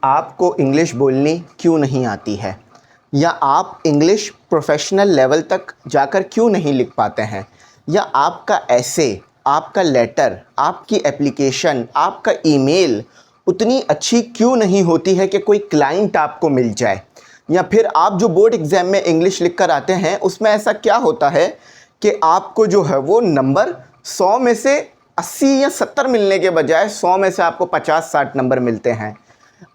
आपको इंग्लिश बोलनी क्यों नहीं आती है, या आप इंग्लिश प्रोफेशनल लेवल तक जाकर क्यों नहीं लिख पाते हैं, या आपका ऐसे, आपका लेटर, आपकी एप्लीकेशन, आपका ईमेल उतनी अच्छी क्यों नहीं होती है कि कोई क्लाइंट आपको मिल जाए, या फिर आप जो बोर्ड एग्ज़ाम में इंग्लिश लिख कर आते हैं उसमें ऐसा क्या होता है कि आपको जो है वो नंबर 100 में से 80 या 70 मिलने के बजाय 100 में से आपको 50-60 नंबर मिलते हैं।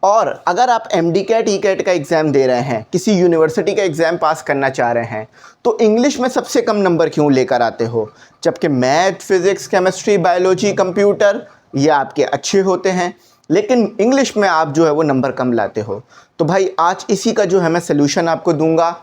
और अगर आप एमडी कैट ई कैट का एग्ज़ाम दे रहे हैं, किसी यूनिवर्सिटी का एग्ज़ाम पास करना चाह रहे हैं, तो इंग्लिश में सबसे कम नंबर क्यों लेकर आते हो, जबकि math, physics, chemistry, biology, computer ये आपके अच्छे होते हैं, लेकिन इंग्लिश में आप जो है वो नंबर कम लाते हो। तो भाई आज इसी का जो है मैं सलूशन आपको दूंगा।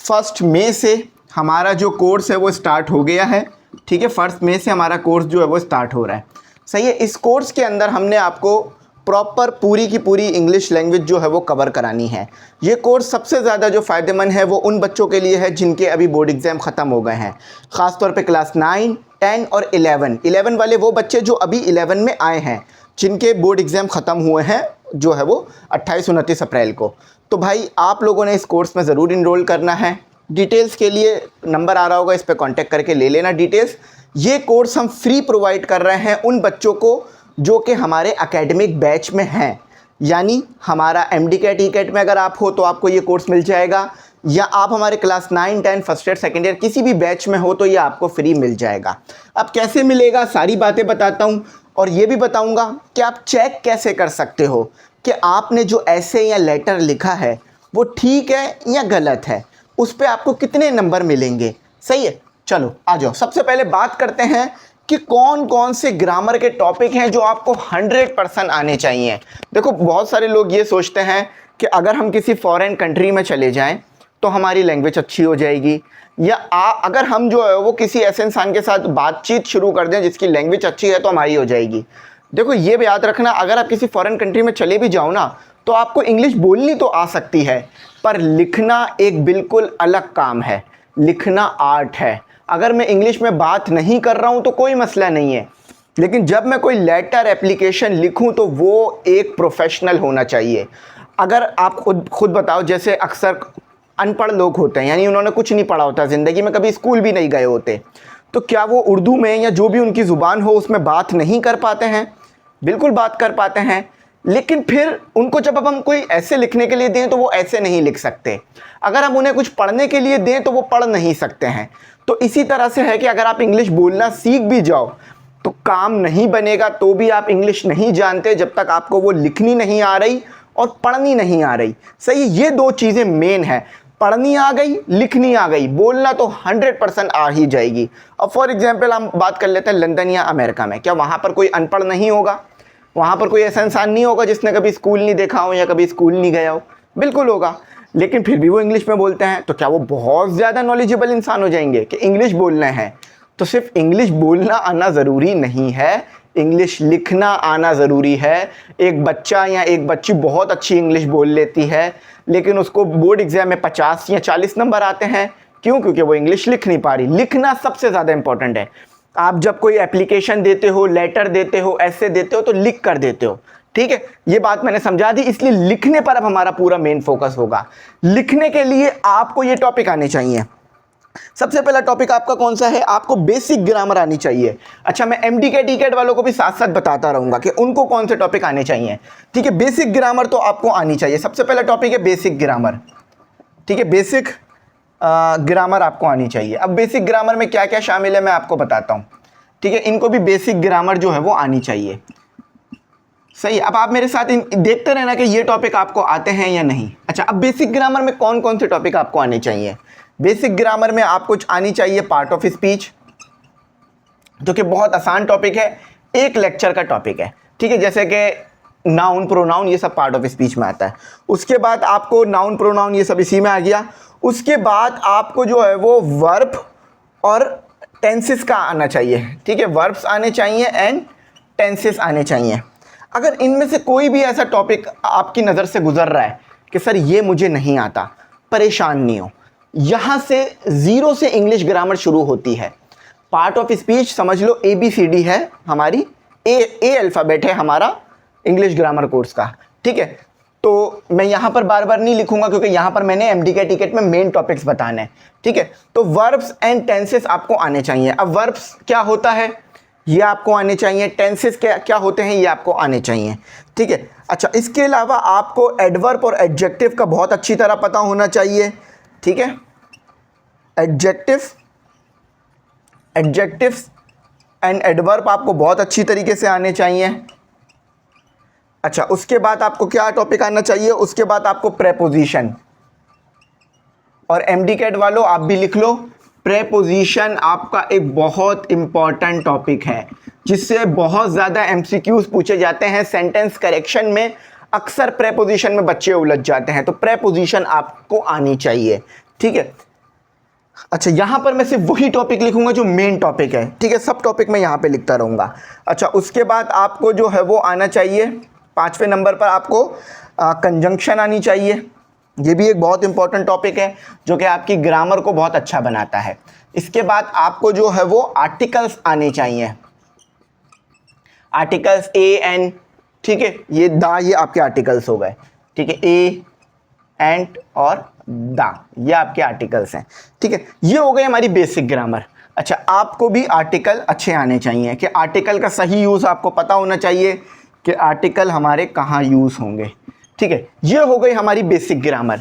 1 मई से हमारा जो कोर्स है वो स्टार्ट हो गया है, ठीक है। 1 मई से हमारा कोर्स जो है वो स्टार्ट हो रहा है, सही है। इस कोर्स के अंदर हमने आपको प्रॉपर पूरी की पूरी इंग्लिश लैंग्वेज जो है वो कवर करानी है। ये कोर्स सबसे ज़्यादा जो फ़ायदेमंद है वो उन बच्चों के लिए है जिनके अभी बोर्ड एग्ज़ाम ख़त्म हो गए हैं, ख़ास तौर पे क्लास 9, 10 और 11 वाले वो बच्चे जो अभी 11 में आए हैं, जिनके बोर्ड एग्ज़ाम ख़त्म हुए हैं जो है वो 28-29 अप्रैल को। तो भाई आप लोगों ने इस कोर्स में ज़रूर इनरोल करना है। डिटेल्स के लिए नंबर आ रहा होगा, इस पर कॉन्टेक्ट करके ले लेना डिटेल्स। ये कोर्स हम फ्री प्रोवाइड कर रहे हैं उन बच्चों को जो कि हमारे एकेडमिक बैच में हैं, यानी हमारा एमडी कैट ई कैट में अगर आप हो तो आपको ये कोर्स मिल जाएगा, या आप हमारे class 9, 10 first year second year किसी भी बैच में हो तो ये आपको फ्री मिल जाएगा। अब कैसे मिलेगा सारी बातें बताता हूँ, और ये भी बताऊँगा कि आप चेक कैसे कर सकते हो कि आपने जो ऐसे या लेटर लिखा है वो ठीक है या गलत है, उस पर आपको कितने नंबर मिलेंगे, सही है। चलो आ जाओ, सबसे पहले बात करते हैं कि कौन कौन से ग्रामर के टॉपिक हैं जो आपको 100% आने चाहिए। देखो बहुत सारे लोग ये सोचते हैं कि अगर हम किसी फॉरेन कंट्री में चले जाएं तो हमारी लैंग्वेज अच्छी हो जाएगी, या अगर हम जो है वो किसी ऐसे इंसान के साथ बातचीत शुरू कर दें जिसकी लैंग्वेज अच्छी है तो हमारी हो जाएगी। देखो ये भी याद रखना, अगर आप किसी फॉरेन कंट्री में चले भी जाओ ना तो आपको इंग्लिश बोलनी तो आ सकती है, पर लिखना एक बिल्कुल अलग काम है, लिखना आर्ट है। अगर मैं इंग्लिश में बात नहीं कर रहा हूँ तो कोई मसला नहीं है, लेकिन जब मैं कोई लेटर एप्लीकेशन लिखूँ तो वो एक प्रोफेशनल होना चाहिए। अगर आप खुद बताओ, जैसे अक्सर अनपढ़ लोग होते हैं, यानी उन्होंने कुछ नहीं पढ़ा होता, ज़िंदगी में कभी स्कूल भी नहीं गए होते, तो क्या वो उर्दू में या जो भी उनकी ज़ुबान हो उसमें बात नहीं कर पाते हैं? बिल्कुल बात कर पाते हैं, लेकिन फिर उनको जब अब हम कोई ऐसे लिखने के लिए दें तो वो ऐसे नहीं लिख सकते। अगर हम उन्हें कुछ पढ़ने के लिए दें तो वो पढ़ नहीं सकते हैं। तो इसी तरह से है कि अगर आप इंग्लिश बोलना सीख भी जाओ तो काम नहीं बनेगा, तो भी आप इंग्लिश नहीं जानते जब तक आपको वो लिखनी नहीं आ रही और पढ़नी नहीं आ रही, सही। ये दो चीज़ें मेन है, पढ़नी आ गई, लिखनी आ गई, बोलना तो 100% आ ही जाएगी। अब फॉर एग्जाम्पल हम बात कर लेते हैं लंदन या अमेरिका में, क्या वहाँ पर कोई अनपढ़ नहीं होगा? वहाँ पर कोई ऐसा इंसान नहीं होगा जिसने कभी स्कूल नहीं देखा हो या कभी स्कूल नहीं गया हो? बिल्कुल होगा, लेकिन फिर भी वो इंग्लिश में बोलते हैं, तो क्या वो बहुत ज़्यादा नॉलेजेबल इंसान हो जाएंगे कि इंग्लिश बोलना है? तो सिर्फ इंग्लिश बोलना आना ज़रूरी नहीं है, इंग्लिश लिखना आना ज़रूरी है। एक बच्चा या एक बच्ची बहुत अच्छी इंग्लिश बोल लेती है, लेकिन उसको बोर्ड एग्ज़ाम में 50 या 40 नंबर आते हैं, क्यों? क्योंकि वो इंग्लिश लिख नहीं पा रही। लिखना सबसे ज़्यादा इंपॉर्टेंट है। आप जब कोई एप्लीकेशन देते हो, लेटर देते हो, ऐसे देते हो तो लिख कर देते हो, ठीक है। ये बात मैंने समझा दी, इसलिए लिखने पर अब हमारा पूरा मेन फोकस होगा। लिखने के लिए आपको ये टॉपिक आने चाहिए। सबसे पहला टॉपिक आपका कौन सा है? आपको बेसिक ग्रामर आनी चाहिए। अच्छा, मैं एमडी कैट ई कैट वालों को भी साथ साथ बताता रहूंगा कि उनको कौन से टॉपिक आने चाहिए, ठीक है। बेसिक ग्रामर तो आपको आनी चाहिए। सबसे पहला टॉपिक है बेसिक ग्रामर, ठीक है। बेसिक ग्रामर आपको आनी चाहिए। अब बेसिक ग्रामर में क्या क्या शामिल है मैं आपको बताता हूँ, ठीक है। इनको भी बेसिक ग्रामर जो है वो आनी चाहिए, सही। अब आप मेरे साथ देखते रहना कि ये टॉपिक आपको आते हैं या नहीं। अच्छा, अब बेसिक ग्रामर में कौन कौन से टॉपिक आपको आने चाहिए? बेसिक ग्रामर में आपको आनी चाहिए पार्ट ऑफ स्पीच, जो कि बहुत आसान टॉपिक है, एक लेक्चर का टॉपिक है, ठीक है। जैसे कि नाउन, प्रोनाउन, ये सब पार्ट ऑफ स्पीच में आता है। उसके बाद आपको नाउन, प्रोनाउन ये सब इसी में आ गया। उसके बाद आपको जो है वो वर्ब और टेंसेस का आना चाहिए, ठीक है। वर्ब्स आने चाहिए एंड टेंसेस आने चाहिए। अगर इनमें से कोई भी ऐसा टॉपिक आपकी नज़र से गुजर रहा है कि सर ये मुझे नहीं आता, परेशान नहीं हो। यहाँ से ज़ीरो से इंग्लिश ग्रामर शुरू होती है। पार्ट ऑफ स्पीच समझ लो ABCD है हमारी, ए अल्फ़ाबेट है हमारा इंग्लिश ग्रामर कोर्स का, ठीक है। तो मैं यहाँ पर बार बार नहीं लिखूंगा क्योंकि यहाँ पर मैंने एमडी के टिकट में मेन टॉपिक्स बताने हैं, ठीक है। तो वर्ब्स एंड टेंसेस आपको आने चाहिए। अब वर्ब्स क्या होता है ये आपको आने चाहिए, टेंसेस क्या क्या होते हैं ये आपको आने चाहिए, ठीक है। अच्छा, इसके अलावा आपको एडवर्ब और एडजेक्टिव का बहुत अच्छी तरह पता होना चाहिए, ठीक है। एडजेक्टिव्स एंड एडवर्ब आपको बहुत अच्छी तरीके से आने चाहिए। अच्छा, उसके बाद आपको क्या टॉपिक आना चाहिए, उसके बाद आपको प्रेपोजिशन, और एमडी कैट वालों आप भी लिख लो, प्रेपोजिशन आपका एक बहुत इंपॉर्टेंट टॉपिक है जिससे बहुत ज़्यादा एमसीक्यूज पूछे जाते हैं। सेंटेंस करेक्शन में अक्सर प्रेपोजिशन में बच्चे उलझ जाते हैं, तो प्रेपोजिशन आपको आनी चाहिए, ठीक है। अच्छा, यहाँ पर मैं सिर्फ वही टॉपिक लिखूंगा जो मेन टॉपिक है, ठीक है। सब टॉपिक मैं यहाँ पे लिखता रहूँगा। अच्छा, उसके बाद आपको जो है वो आना चाहिए 5वें नंबर पर आपको कंजंक्शन आनी चाहिए। ये भी एक बहुत इंपॉर्टेंट टॉपिक है जो कि आपकी ग्रामर को बहुत अच्छा बनाता है। इसके बाद आपको जो है वो आर्टिकल्स आने चाहिए, आर्टिकल्स ए एन, ठीक है। ये आपके आर्टिकल्स हो गए, ठीक है। ए एंड और दा ये आपके आर्टिकल्स हैं, ठीक है। ये हो गई हमारी बेसिक ग्रामर। अच्छा, आपको भी आर्टिकल अच्छे आने चाहिए कि आर्टिकल का सही यूज़ आपको पता होना चाहिए कि आर्टिकल हमारे कहाँ यूज़ होंगे, ठीक है। ये हो गई हमारी बेसिक ग्रामर।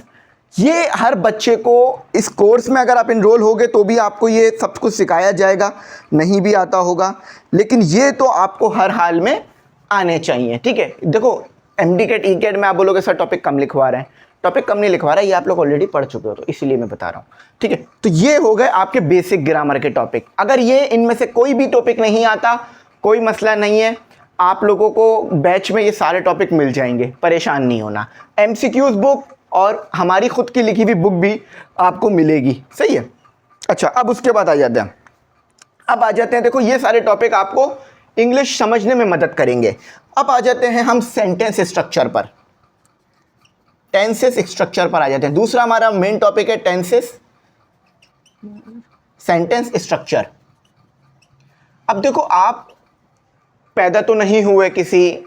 ये हर बच्चे को इस कोर्स में अगर आप इनरोल होगे तो भी आपको ये सब कुछ सिखाया जाएगा, नहीं भी आता होगा, लेकिन ये तो आपको हर हाल में आने चाहिए, ठीक है। देखो, एमडी कैट ई कैट में आप बोलोगे सर टॉपिक कम लिखवा रहे हैं, टॉपिक कम नहीं लिखवा रहा है, ये आप लोग ऑलरेडी पढ़ चुके हो तो इसीलिए मैं बता रहा हूँ, ठीक है। तो ये हो गए आपके बेसिक ग्रामर के टॉपिक। अगर ये इनमें से कोई भी टॉपिक नहीं आता, कोई मसला नहीं है, आप लोगों को बैच में ये सारे टॉपिक मिल जाएंगे, परेशान नहीं होना। एमसीक्यूज बुक और हमारी खुद की लिखी हुई बुक भी आपको मिलेगी, सही है। अच्छा, अब उसके बाद आ जाते हैं, देखो ये सारे टॉपिक आपको इंग्लिश समझने में मदद करेंगे। अब आ जाते हैं हम सेंटेंस स्ट्रक्चर पर, टेंसेस स्ट्रक्चर पर आ जाते हैं। दूसरा हमारा मेन टॉपिक है टेंसेस, सेंटेंस स्ट्रक्चर। अब देखो, आप पैदा तो नहीं हुए किसी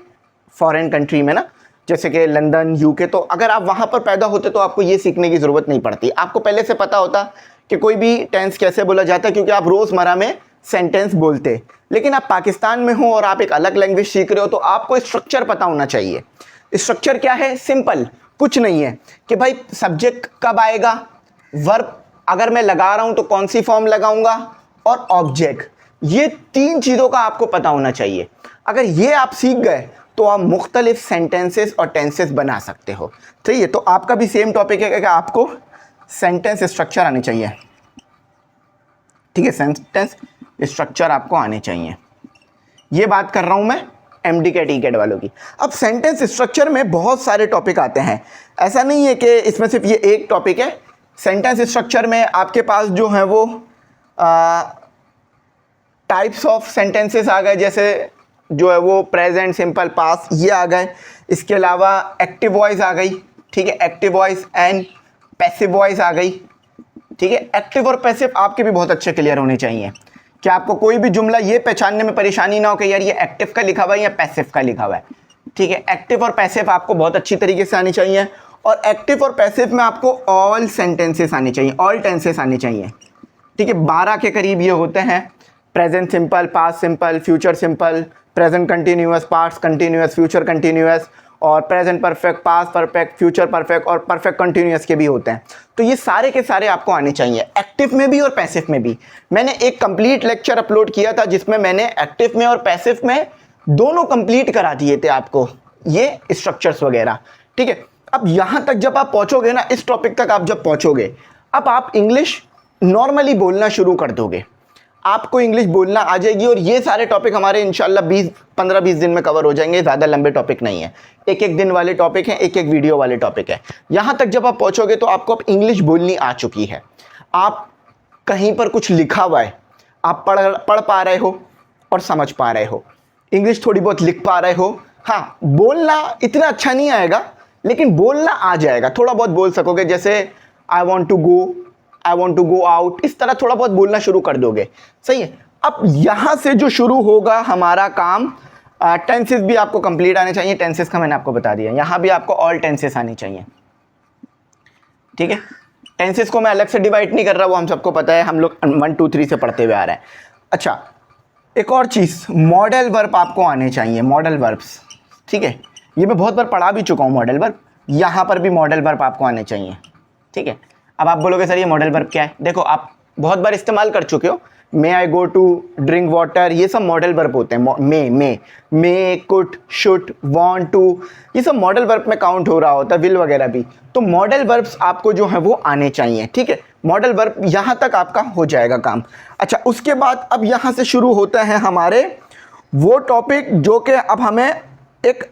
फॉरेन कंट्री में ना, जैसे कि लंदन, यूके, तो अगर आप वहाँ पर पैदा होते तो आपको ये सीखने की ज़रूरत नहीं पड़ती, आपको पहले से पता होता कि कोई भी टेंस कैसे बोला जाता है क्योंकि आप रोज़मर्रा में सेंटेंस बोलते। लेकिन आप पाकिस्तान में हो और आप एक अलग लैंग्वेज सीख रहे हो तो आपको स्ट्रक्चर पता होना चाहिए। स्ट्रक्चर क्या है? सिंपल, कुछ नहीं है कि भाई सब्जेक्ट कब आएगा, वर्ब अगर मैं लगा रहा हूँ तो कौन सी फॉर्म लगाऊंगा, और ऑब्जेक्ट, ये 3 चीज़ों का आपको पता होना चाहिए। अगर ये आप सीख गए तो आप मुख्तलिफ सेंटेंसेस और टेंसेस बना सकते हो, ठीक है। तो आपका भी सेम टॉपिक है कि आपको सेंटेंस स्ट्रक्चर आने चाहिए, ठीक है। सेंटेंस स्ट्रक्चर आपको आने चाहिए, ये बात कर रहा हूँ मैं एमडी कैट ई कैट वालों की। अब सेंटेंस स्ट्रक्चर में बहुत सारे टॉपिक आते हैं, ऐसा नहीं है कि इसमें सिर्फ ये एक टॉपिक है। सेंटेंस स्ट्रक्चर में आपके पास जो है वो टाइप्स ऑफ सेंटेंसेस आ गए, जैसे जो है वो प्रेजेंट, सिंपल, पास्ट, ये आ गए। इसके अलावा एक्टिव वॉइस आ गई, ठीक है, active voice and passive voice आ गई, ठीक है। एक्टिव और पैसिव आपके भी बहुत अच्छे क्लियर होने चाहिए कि आपको कोई भी जुमला ये पहचानने में परेशानी ना हो कि यार ये एक्टिव का लिखा हुआ है या पैसिव का लिखा हुआ है, ठीक है। एक्टिव और पैसिव आपको बहुत अच्छी तरीके से आनी चाहिए, और एक्टिव और पैसिव में आपको ऑल सेंटेंसेस आने चाहिए, ऑल टेंसेस आने चाहिए, ठीक है। 12 के करीब ये होते हैं, present simple, past simple, future simple, present continuous, past continuous, future continuous, और present perfect, past perfect, future perfect और परफेक्ट कंटिन्यूअस के भी होते हैं। तो ये सारे के सारे आपको आने चाहिए, एक्टिव में भी और पैसिव में भी। मैंने एक कंप्लीट लेक्चर अपलोड किया था जिसमें मैंने एक्टिव में और पैसिव में दोनों कंप्लीट करा दिए थे आपको ये स्ट्रक्चर्स वगैरह, ठीक है। अब यहाँ तक जब आप पहुँचोगे ना, इस टॉपिक तक आप जब पहुँचोगे, अब आप इंग्लिश नॉर्मली बोलना शुरू कर दोगे, आपको इंग्लिश बोलना आ जाएगी, और ये सारे टॉपिक हमारे इंशाल्लाह 15-20 दिन में कवर हो जाएंगे। ज़्यादा लंबे टॉपिक नहीं है, एक एक दिन वाले टॉपिक हैं, एक एक वीडियो वाले टॉपिक है। यहाँ तक जब आप पहुँचोगे तो आपको अब इंग्लिश बोलनी आ चुकी है, आप कहीं पर कुछ लिखा हुआ है, आप पढ़ पा रहे हो और समझ पा रहे हो, इंग्लिश थोड़ी बहुत लिख पा रहे हो। हाँ, बोलना इतना अच्छा नहीं आएगा लेकिन बोलना आ जाएगा, थोड़ा बहुत बोल सकोगे, जैसे I want to go, I want to go out, इस तरह थोड़ा बहुत बोलना शुरू कर दोगे, सही है। अब यहाँ से जो शुरू होगा हमारा काम, टेंसेस भी आपको कंप्लीट आने चाहिए, टेंसेस का मैंने आपको बता दिया। यहाँ भी आपको ऑल टेंसेस आने चाहिए, ठीक है। टेंसेस को मैं अलग से डिवाइड नहीं कर रहा, वो हम सबको पता है, हम लोग 1 2 3 से पढ़ते हुए आ रहे हैं। अच्छा, एक और चीज़, मॉडल वर्ब आपको आने चाहिए, मॉडल वर्ब्स, ठीक है। ये मैं बहुत बार पढ़ा भी चुका हूँ मॉडल वर्ब, यहाँ पर भी मॉडल वर्ब आपको आने चाहिए, ठीक है। अब आप बोलोगे सर ये मॉडल वर्ब क्या है? देखो, आप बहुत बार इस्तेमाल कर चुके हो, मे आई गो टू ड्रिंक वाटर, ये सब मॉडल वर्ब होते हैं। मे कुड शुड वांट टू, ये सब मॉडल वर्ब में काउंट हो रहा होता है, विल वगैरह भी। तो मॉडल वर्ब्स आपको जो है वो आने चाहिए, ठीक है। मॉडल वर्ब यहाँ तक आपका हो जाएगा काम। अच्छा, उसके बाद अब यहाँ से शुरू होता है हमारे वो टॉपिक जो कि अब हमें एक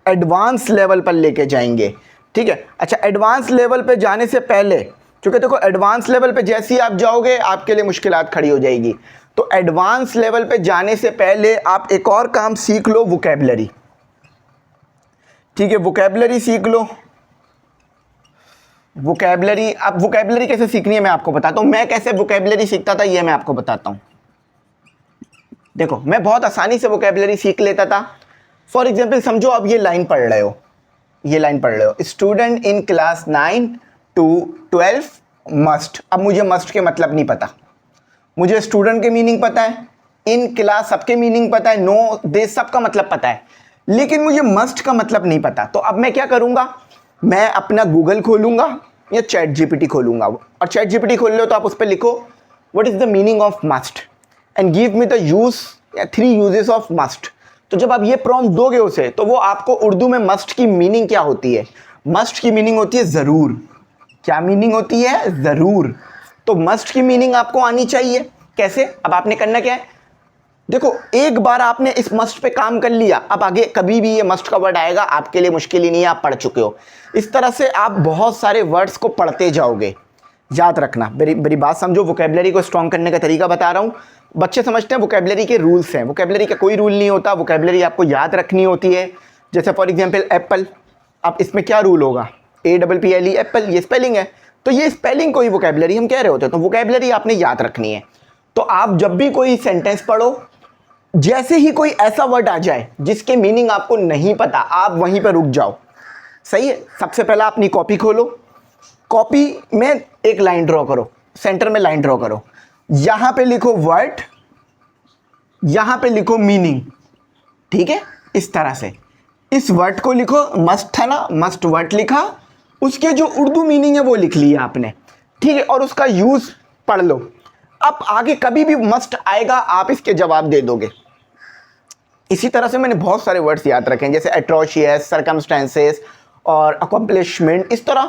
एडवांस लेवल पर लेके जाएंगे, ठीक है। अच्छा, एडवांस लेवल पे जाने से पहले, क्योंकि देखो एडवांस लेवल पे जैसे ही आप जाओगे आपके लिए मुश्किलात खड़ी हो जाएगी, तो एडवांस लेवल पे जाने से पहले आप एक और काम सीख लो, वोकैबुलरी, ठीक है। वोकैबुलरी सीख लो। वोकैबुलरी, अब वोकैबुलरी कैसे सीखनी है मैं आपको बताता हूँ। मैं कैसे वोकैबुलरी सीखता था ये मैं आपको बताता हूँ। देखो, मैं बहुत आसानी से वोकैबुलरी सीख लेता था। फॉर एग्जाम्पल समझो अब ये लाइन पढ़ रहे हो, ये लाइन पढ़ रहे हो, student in class 9 to 12 must. अब मुझे मस्ट के मतलब नहीं पता, मुझे स्टूडेंट के मीनिंग पता है, इन क्लास सबके मीनिंग पता है, नो दे सबका मतलब पता है, लेकिन मुझे मस्ट का मतलब नहीं पता। तो अब मैं क्या करूँगा, मैं अपना गूगल खोलूँगा या चैट जीपीटी खोलूँगा, और चैट जीपीटी खोल लो तो आप उस पर लिखो what is the meaning of must and give me the use या 3 यूजेस ऑफ मस्ट। तो जब आप ये प्रॉम्प्ट दोगे उसे, तो वो आपको उर्दू में मस्ट की मीनिंग क्या होती है, मस्ट की मीनिंग होती है ज़रूर। क्या मीनिंग होती है? ज़रूर। तो मस्ट की मीनिंग आपको आनी चाहिए। कैसे? अब आपने करना क्या है, देखो एक बार आपने इस मस्ट पे काम कर लिया, अब आगे कभी भी ये मस्ट का वर्ड आएगा आपके लिए मुश्किल ही नहीं है, आप पढ़ चुके हो। इस तरह से आप बहुत सारे वर्ड्स को पढ़ते जाओगे। याद रखना, मेरी बात समझो, वोकैबुलरी को स्ट्रॉन्ग करने का तरीका बता रहा हूँ। बच्चे समझते हैं वोकैबुलरी के रूल्स हैं, वोकैबुलरी का कोई रूल नहीं होता, वोकैबुलरी आपको याद रखनी होती है। जैसे फॉर एग्जांपल एप्पल, अब इसमें क्या रूल होगा, APPLE एप्पल, ये स्पेलिंग है, तो ये स्पेलिंग को ही वोकैबुलरी हम कह रहे होते हैं। तो वोकैबुलरी आपने याद रखनी है। तो आप जब भी कोई सेंटेंस पढ़ो, जैसे ही कोई ऐसा वर्ड आ जाए जिसके मीनिंग आपको नहीं पता, आप वहीं पर रुक जाओ, सही है। सबसे पहला अपनी कॉपी खोलो, कॉपी में एक लाइन ड्रॉ करो, सेंटर में लाइन ड्रॉ करो, यहां पे लिखो वर्ड, यहां पे लिखो मीनिंग, ठीक है। इस तरह से इस वर्ड को लिखो, मस्ट था ना, मस्ट वर्ड लिखा, उसके जो उर्दू मीनिंग है वो लिख लिया आपने, ठीक है, और उसका यूज पढ़ लो। अब आगे कभी भी मस्ट आएगा आप इसके जवाब दे दोगे। इसी तरह से मैंने बहुत सारे वर्ड्स याद रखे हैं, जैसे एट्रोशियस, सर्कमस्टेंसेस और अकम्पलिशमेंट, इस तरह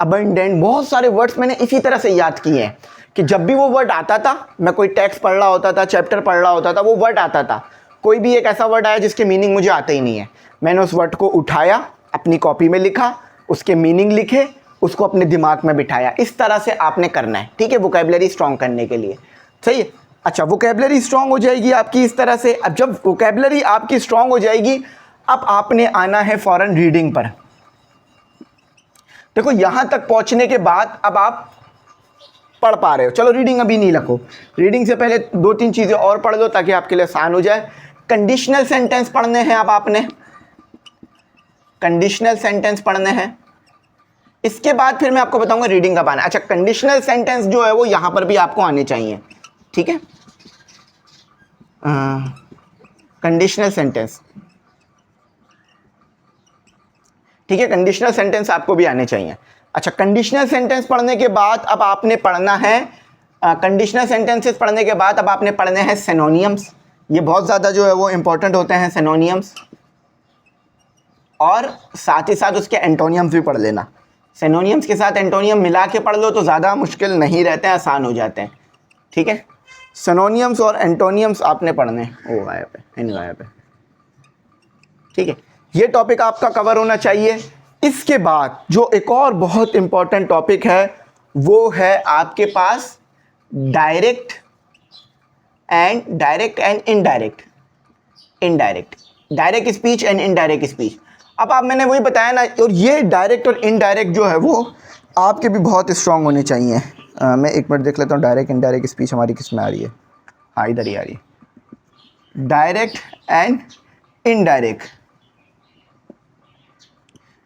अबंडेंट, बहुत सारे वर्ड्स मैंने इसी तरह से याद किए हैं कि जब भी वो वर्ड आता था, मैं कोई टेक्स्ट पढ़ रहा होता था, चैप्टर पढ़ रहा होता था, वो वर्ड आता था, कोई भी एक ऐसा वर्ड आया जिसके मीनिंग मुझे आते ही नहीं है, मैंने उस वर्ड को उठाया, अपनी कॉपी में लिखा, उसके मीनिंग लिखे, उसको अपने दिमाग में बिठाया। इस तरह से आपने करना है, ठीक है, वोकैबुलरी स्ट्रॉन्ग करने के लिए, सही है। अच्छा, वोकैबुलरी स्ट्रॉन्ग हो जाएगी आपकी इस तरह से। अब जब वोकैबुलरी आपकी स्ट्रॉन्ग हो जाएगी, अब आपने आना है फौरन रीडिंग पर। देखो यहां तक पहुंचने के बाद अब आप पढ़ पा रहे हो, चलो रीडिंग अभी नहीं लिखो, रीडिंग से पहले 2-3 चीज़ें और पढ़ लो ताकि आपके लिए आसान हो जाए। कंडीशनल सेंटेंस पढ़ने हैं, अब आपने कंडीशनल सेंटेंस पढ़ने हैं, इसके बाद फिर मैं आपको बताऊंगा रीडिंग कब आना है। अच्छा, कंडीशनल सेंटेंस जो है वो यहां पर भी आपको आने चाहिए, ठीक है। कंडीशनल सेंटेंस, ठीक है, कंडीशनल सेंटेंस आपको भी आने चाहिए। अच्छा, कंडीशनल सेंटेंस पढ़ने के बाद अब आपने पढ़ना है, कंडीशनल सेंटेंसेस पढ़ने के बाद अब आपने पढ़ने हैं सिनोनियम्स। ये बहुत ज़्यादा जो है वो इंपॉर्टेंट होते हैं सिनोनियम्स, और साथ ही साथ उसके एंटोनियम्स भी पढ़ लेना। सिनोनियम्स के साथ एंटोनियम मिला के पढ़ लो तो ज़्यादा मुश्किल नहीं रहते हैं, आसान हो जाते हैं, ठीक है। सिनोनियम्स और एंटोनियम्स आपने पढ़ने हैं, ओ गायब है, इन गायब है, ठीक है। ये टॉपिक आपका कवर होना चाहिए। इसके बाद जो एक और बहुत इंपॉर्टेंट टॉपिक है वो है आपके पास direct and indirect, direct speech and indirect speech. अब आप, मैंने वही बताया ना, और ये डायरेक्ट और इनडायरेक्ट जो है वो आपके भी बहुत स्ट्रांग होने चाहिए। मैं एक मिनट देख लेता हूँ डायरेक्ट इनडायरेक्ट स्पीच हमारी किस में आ रही है। हाँ, इधर ही आ रही है, डायरेक्ट एंड इनडायरेक्ट,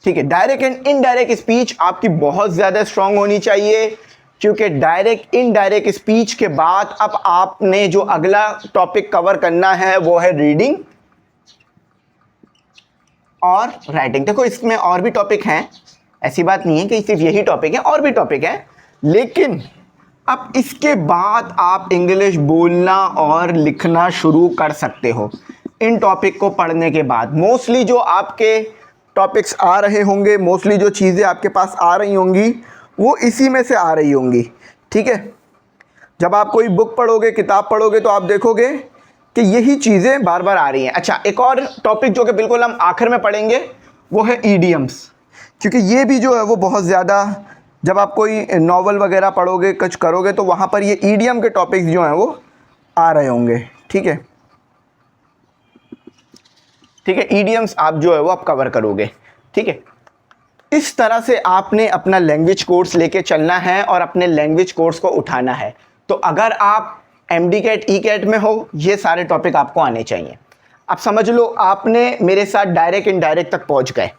ठीक है। डायरेक्ट एंड इनडायरेक्ट स्पीच आपकी बहुत ज़्यादा स्ट्रांग होनी चाहिए, क्योंकि डायरेक्ट इनडायरेक्ट स्पीच के बाद अब आपने जो अगला टॉपिक कवर करना है वो है रीडिंग और राइटिंग। देखो इसमें और भी टॉपिक हैं, ऐसी बात नहीं है कि सिर्फ यही टॉपिक है, और भी टॉपिक है, लेकिन अब इसके बाद आप इंग्लिश बोलना और लिखना शुरू कर सकते हो इन टॉपिक को पढ़ने के बाद। मोस्टली जो आपके टॉपिक्स आ रहे होंगे, मोस्टली जो चीज़ें आपके पास आ रही होंगी वो इसी में से आ रही होंगी, ठीक है। जब आप कोई बुक पढ़ोगे, किताब पढ़ोगे, तो आप देखोगे कि यही चीज़ें बार बार आ रही हैं। अच्छा, एक और टॉपिक जो कि बिल्कुल हम आखिर में पढ़ेंगे वो है ईडियम्स, क्योंकि ये भी जो है वो बहुत ज़्यादा, जब आप कोई नॉवल वगैरह पढ़ोगे, कुछ करोगे, तो वहाँ पर ये ईडियम के टॉपिक्स जो हैं वो आ रहे होंगे, ठीक है। ठीक है, ईडियम्स आप जो है वो आप कवर करोगे, ठीक है। इस तरह से आपने अपना लैंग्वेज कोर्स लेके चलना है और अपने लैंग्वेज कोर्स को उठाना है। तो अगर आप MD कैट ई कैट में हो, ये सारे टॉपिक आपको आने चाहिए। अब समझ लो आपने मेरे साथ डायरेक्ट इनडायरेक्ट तक पहुंच गए।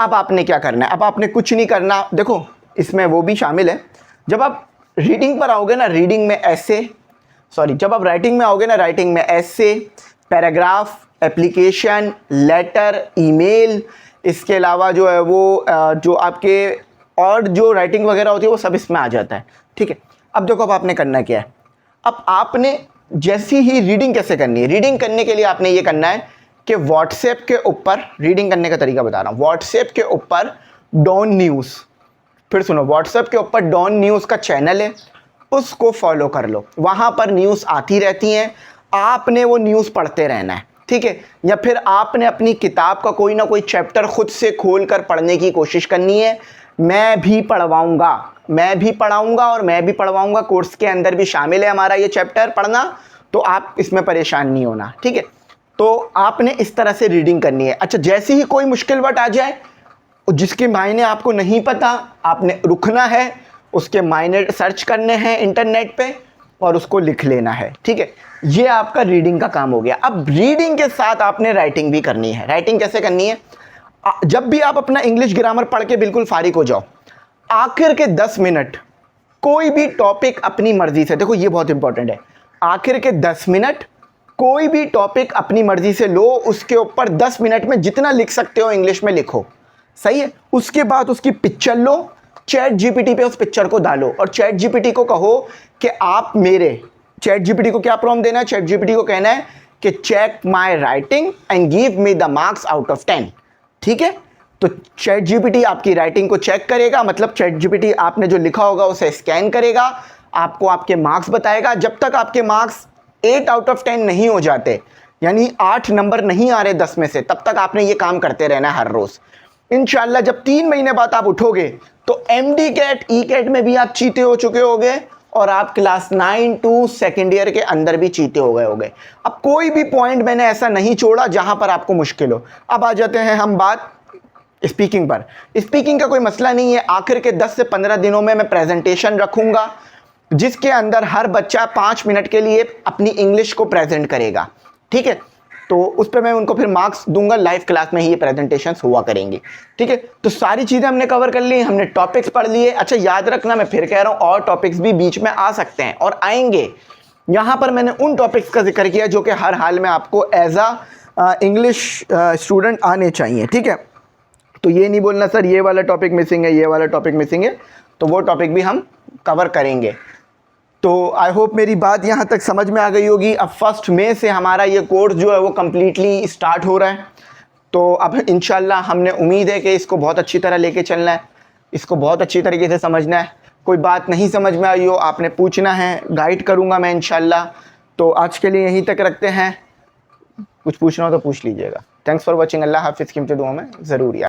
अब आपने क्या करना है? अब आपने कुछ नहीं करना। देखो इसमें वो भी शामिल है, जब आप रीडिंग पर आओगे ना, रीडिंग में ऐसे, सॉरी, जब आप राइटिंग में आओगे ना, राइटिंग में ऐसे, पैराग्राफ, एप्लीकेशन, लेटर, ईमेल, इसके अलावा जो है वो जो आपके और जो राइटिंग वगैरह होती है वो सब इसमें आ जाता है, ठीक है। अब देखो अब आपने करना क्या है। अब आपने जैसी ही रीडिंग कैसे करनी है, रीडिंग करने के लिए आपने ये करना है कि व्हाट्सएप के ऊपर, रीडिंग करने का तरीका बता रहा हूँ, व्हाट्सएप के ऊपर डॉन न्यूज़, फिर सुनो, व्हाट्सएप के ऊपर डॉन न्यूज़ का चैनल है, उसको फॉलो कर लो। वहाँ पर न्यूज़ आती रहती हैं, आपने वो न्यूज़ पढ़ते रहना है, ठीक है। या फिर आपने अपनी किताब का कोई ना कोई चैप्टर खुद से खोल कर पढ़ने की कोशिश करनी है। मैं भी पढ़वाऊँगा, मैं भी पढ़ाऊँगा और मैं भी पढ़वाऊँगा, कोर्स के अंदर भी शामिल है हमारा ये चैप्टर पढ़ना, तो आप इसमें परेशान नहीं होना, ठीक है। तो आपने इस तरह से रीडिंग करनी है। अच्छा, जैसे ही कोई मुश्किल वर्ड आ जाए जिसके मायने आपको नहीं पता, आपने रुकना है, उसके मायने सर्च करने हैं इंटरनेट पे और उसको लिख लेना है, ठीक है। ये आपका रीडिंग का काम हो गया। अब रीडिंग के साथ आपने राइटिंग भी करनी है। राइटिंग कैसे करनी है? जब भी आप अपना इंग्लिश ग्रामर पढ़ के बिल्कुल फारिग हो जाओ, आखिर के 10 मिनट कोई भी टॉपिक अपनी मर्जी से, देखो ये बहुत इंपॉर्टेंट है, आखिर के 10 मिनट कोई भी टॉपिक अपनी मर्जी से लो, उसके ऊपर 10 मिनट में जितना लिख सकते हो इंग्लिश में लिखो, सही है। उसके बाद उसकी पिक्चर लो, चैट जीपीटी पे उस पिक्चर को डालो और चैट जीपीटी को कहो कि आप मेरे, चैट जीपीटी को क्या प्रॉम्प्ट देना है? चैट जीपीटी को कहना है कि check my writing and give me the marks out of 10, ठीक है। तो चैट जीपीटी आपकी राइटिंग को चेक करेगा, मतलब चैट जीपीटी आपने जो लिखा होगा उसे स्कैन करेगा, आपको आपके मार्क्स बताएगा। जब तक आपके मार्क्स 8 आउट ऑफ 10 नहीं हो जाते, यानी 8 नंबर नहीं आ रहे 10 में से, तब तक आपने ये काम करते रहना है हर रोज़। इंशाल्लाह जब 3 महीने बाद आप उठोगे तो MD कैट ई कैट में भी आप चीते हो चुके होगे और आप क्लास 9 टू सेकेंड ईयर के अंदर भी चीते हो गए होगे। अब कोई भी पॉइंट मैंने ऐसा नहीं छोड़ा जहां पर आपको मुश्किल हो। अब आ जाते हैं हम बात स्पीकिंग पर। स्पीकिंग का कोई मसला नहीं है, आखिर के 10 से 15 दिनों में मैं प्रेजेंटेशन रखूंगा जिसके अंदर हर बच्चा 5 मिनट के लिए अपनी इंग्लिश को प्रेजेंट करेगा, ठीक है। तो उस पर मैं उनको फिर मार्क्स दूंगा, लाइव क्लास में ही ये प्रेजेंटेशंस हुआ करेंगी, ठीक है। तो सारी चीज़ें हमने कवर कर ली, हमने टॉपिक्स पढ़ लिए। अच्छा याद रखना, मैं फिर कह रहा हूँ, और टॉपिक्स भी बीच में आ सकते हैं और आएंगे। यहाँ पर मैंने उन टॉपिक्स का जिक्र किया जो कि हर हाल में आपको एज आ इंग्लिश स्टूडेंट आने चाहिए, ठीक है। तो ये नहीं बोलना सर ये वाला टॉपिक मिसिंग है, ये वाला टॉपिक मिसिंग है, तो वो टॉपिक भी हम कवर करेंगे। तो आई होप मेरी बात यहाँ तक समझ में आ गई होगी। अब 1 मई से हमारा ये कोर्स जो है वो कम्प्लीटली स्टार्ट हो रहा है। तो अब इंशाल्लाह हमने उम्मीद है कि इसको बहुत अच्छी तरह लेके चलना है, इसको बहुत अच्छी तरीके से समझना है। कोई बात नहीं समझ में आई हो, आपने पूछना है, गाइड करूँगा मैं इंशाल्लाह। तो आज के लिए यहीं तक रखते हैं, कुछ पूछना हो तो पूछ लीजिएगा। Thanks for watching. अल्लाह हाफिज़। कीमती दुआ में ज़रूर याद।